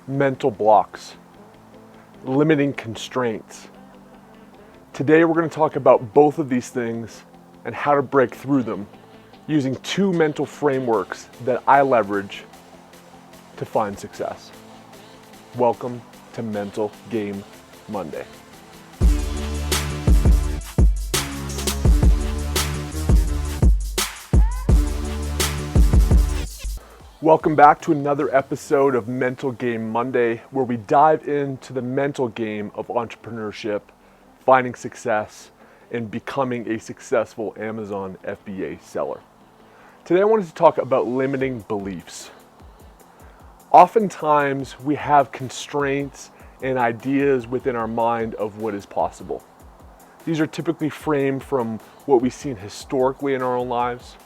mental blocks, limiting constraints. Today we're going to talk about both of these things and how to break through them using two mental frameworks that I leverage to find success. Welcome to Mental Game Monday. Welcome back to another episode of Mental Game Monday, where we dive into the mental game of entrepreneurship, finding success, and becoming a successful Amazon FBA seller. Today I wanted to talk about limiting beliefs. Oftentimes we have constraints and ideas within our mind of what is possible. These are typically framed from what we've seen historically in our own lives,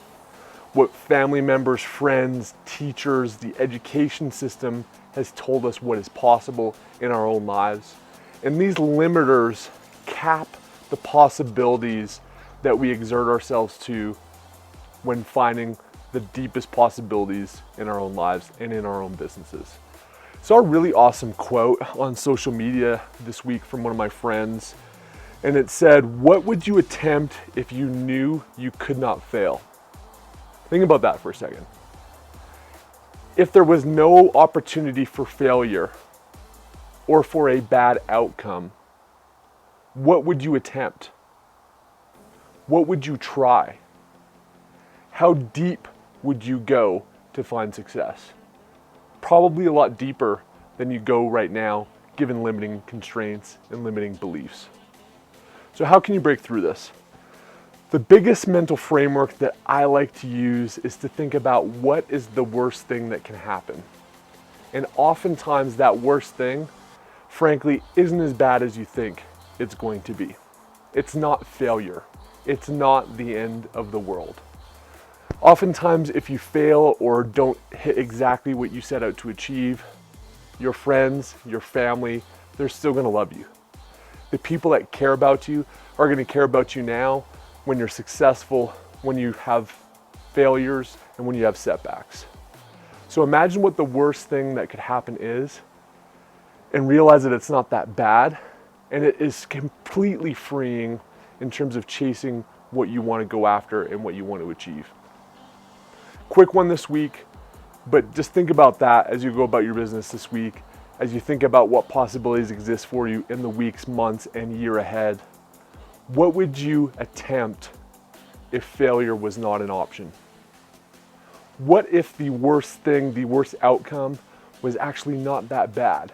what family members, friends, teachers, the education system has told us what is possible in our own lives. And these limiters cap the possibilities that we exert ourselves to when finding the deepest possibilities in our own lives and in our own businesses. Saw a really awesome quote on social media this week from one of my friends, and it said, "What would you attempt if you knew you could not fail?" Think about that for a second. If there was no opportunity for failure or for a bad outcome, what would you attempt? What would you try? How deep would you go to find success? Probably a lot deeper than you go right now, given limiting constraints and limiting beliefs. So how can you break through this? The biggest mental framework that I like to use is to think about what is the worst thing that can happen. And oftentimes that worst thing, frankly, isn't as bad as you think it's going to be. It's not failure. It's not the end of the world. Oftentimes, if you fail or don't hit exactly what you set out to achieve, your friends, your family, they're still gonna love you. The people that care about you are gonna care about you now, when you're successful, when you have failures, and when you have setbacks. So imagine what the worst thing that could happen is, and realize that it's not that bad, and it is completely freeing in terms of chasing what you want to go after and what you want to achieve. Quick one this week, but just think about that as you go about your business this week, as you think about what possibilities exist for you in the weeks, months, and year ahead. What would you attempt if failure was not an option? What if the worst thing, the worst outcome was actually not that bad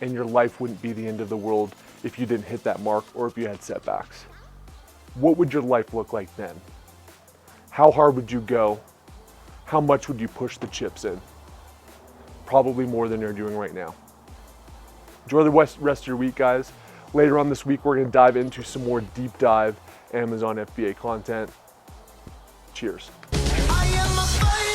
and your life wouldn't be the end of the world if you didn't hit that mark or if you had setbacks? What would your life look like then? How hard would you go? How much would you push the chips in? Probably more than you're doing right now. Enjoy the rest of your week, guys. Later on this week, we're going to dive into some more deep dive Amazon FBA content. Cheers. I am a